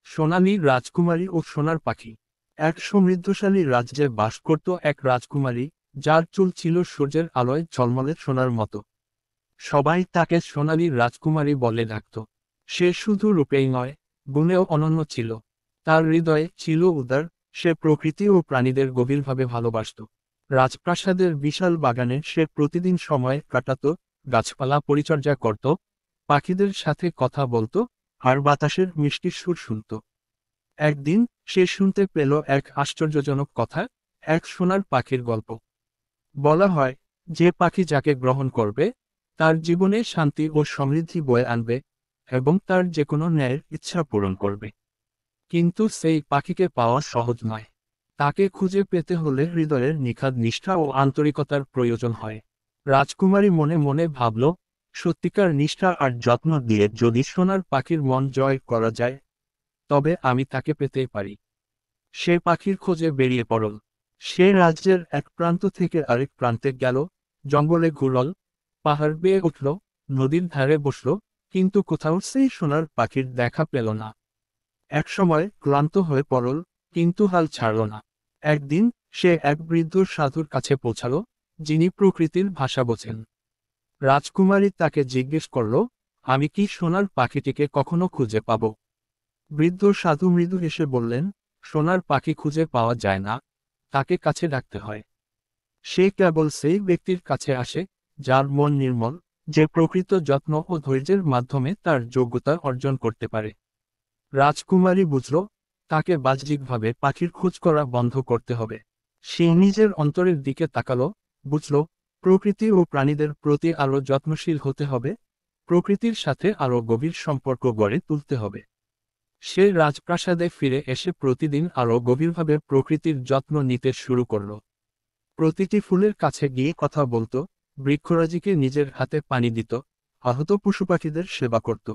সোনালী রাজকুমারী ও সোনার পাখি। এক সমৃদ্ধশালী রাজ্যে বাস করত এক রাজকুমারী, যার চুল ছিল সূর্যের আলোয় ঝলমলে সোনার মতো। সবাই তাকে সোনালী রাজকুমারী বলে ডাকত। সে শুধু রূপেই নয়, গুণেও অনন্য ছিল। তার হৃদয়ে ছিল উদার, সে প্রকৃতি ও প্রাণীদের গভীরভাবে ভালোবাসত। রাজপ্রাসাদের বিশাল বাগানে সে প্রতিদিন সময় কাটাত, গাছপালা পরিচর্যা করত, পাখিদের সাথে কথা বলতো, আর বাতাসের মিষ্টি সুর শুনত। একদিন সে শুনতে পেল এক আশ্চর্যজনক কথা, এক সোনার পাখির গল্প। বলা হয়, যে পাখি যাকে গ্রহণ করবে, তার জীবনে শান্তি ও সমৃদ্ধি বয়ে আনবে, এবং তার যে কোনো ন্যায়ের ইচ্ছা পূরণ করবে। কিন্তু সেই পাখিকে পাওয়া সহজ নয়। তাকে খুঁজে পেতে হলে হৃদয়ের নিখাদ নিষ্ঠা ও আন্তরিকতার প্রয়োজন হয়। রাজকুমারী মনে মনে ভাবল, সত্যিকার নিষ্ঠা আর যত্ন দিয়ে যদি সোনার পাখির মন জয় করা যায়, তবে আমি তাকে পেতেই পারি। সে পাখির খোঁজে বেরিয়ে পড়ল। সে রাজ্যের এক প্রান্ত থেকে আরেক প্রান্তে গেল, জঙ্গলে ঘুরল, পাহাড় বেয়ে উঠল, নদীর ধারে বসল, কিন্তু কোথাও সেই সোনার পাখির দেখা পেল না। একসময় ক্লান্ত হয়ে পড়ল, কিন্তু হাল ছাড়ল না। একদিন সে এক বৃদ্ধ সাধুর কাছে পৌঁছাল, যিনি প্রকৃতির ভাষা বোঝেন। রাজকুমারী তাকে জিজ্ঞেস করল, আমি কি সোনার পাখিটিকে কখনো খুঁজে পাব? বৃদ্ধ সাধু মৃদু হেসে বললেন, সোনার পাখি খুঁজে পাওয়া যায় না, তাকে কাছে ডাকতে হয়। সে কেবল সেই ব্যক্তির কাছে আসে, যার মন নির্মল, যে প্রকৃত যত্ন ও ধৈর্যের মাধ্যমে তার যোগ্যতা অর্জন করতে পারে। রাজকুমারী বুঝল, তাকে বাহ্যিকভাবে পাখির খোঁজ করা বন্ধ করতে হবে। সে নিজের অন্তরের দিকে তাকালো, বুঝল, প্রকৃতি ও প্রাণীদের প্রতি আরও যত্নশীল হতে হবে, প্রকৃতির সাথে আরও গভীর সম্পর্ক গড়ে তুলতে হবে। সে রাজপ্রাসাদে ফিরে এসে প্রতিদিন আরও গভীরভাবে প্রকৃতির যত্ন নিতে শুরু করল। প্রতিটি ফুলের কাছে গিয়ে কথা বলতো, বৃক্ষরাজিকে নিজের হাতে পানি দিত, আহত পশুপাখিদের সেবা করত।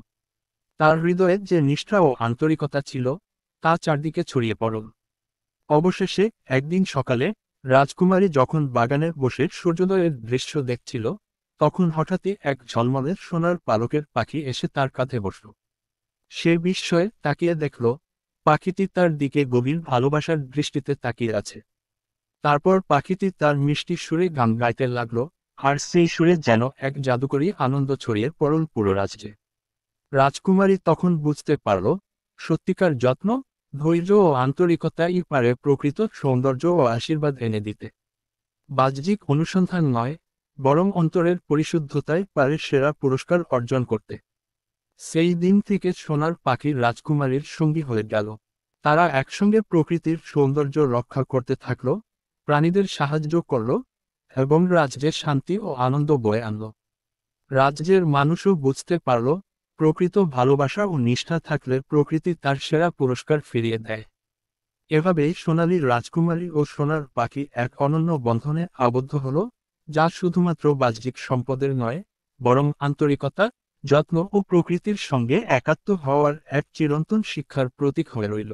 তার হৃদয়ে যে নিষ্ঠা ও আন্তরিকতা ছিল, তা চারদিকে ছড়িয়ে পড়ল। অবশেষে একদিন সকালে, রাজকুমারী যখন বাগানে বসে সূর্যোদয়ের দৃশ্য দেখছিল, তখন হঠাৎই এক ঝলমলে সোনার পালকের পাখি এসে তার কাঁধে বসল। সে বিস্ময়ে তাকিয়ে দেখল, পাখিটি তার দিকে গভীর ভালোবাসার দৃষ্টিতে তাকিয়ে আছে। তারপর পাখিটি তার মিষ্টি সুরে গান গাইতে লাগল, আর সেই সুরে যেন এক জাদুকরী আনন্দ ছড়িয়ে পড়ল পুরো রাজ্যে। রাজকুমারী তখন বুঝতে পারল, সত্যিকার যত্ন, ধৈর্য ও আন্তরিকতাই পারে প্রকৃত সৌন্দর্য ও আশীর্বাদ এনে দিতে। বাহ্যিক অনুসন্ধান নয়, বরং অন্তরের পরিশুদ্ধতাই পারে সেরা পুরস্কার অর্জন করতে। সেই দিন থেকে সোনার পাখি রাজকুমারীর সঙ্গী হয়ে গেল। তারা একসঙ্গে প্রকৃতির সৌন্দর্য রক্ষা করতে থাকল, প্রাণীদের সাহায্য করল, এবং রাজ্যে শান্তি ও আনন্দ বয়ে আনল। রাজ্যের মানুষও বুঝতে পারল, প্রকৃত ভালোবাসা ও নিষ্ঠা থাকলে প্রকৃতি তার সেরা পুরস্কার ফিরিয়ে দেয়। এভাবেই সোনালী রাজকুমারী ও সোনার পাখি এক অনন্য বন্ধনে আবদ্ধ হল, যা শুধুমাত্র বাহ্যিক সম্পদের নয়, বরং আন্তরিকতা, যত্ন ও প্রকৃতির সঙ্গে একাত্ম হওয়ার এক চিরন্তন শিক্ষার প্রতীক হয়ে রইল।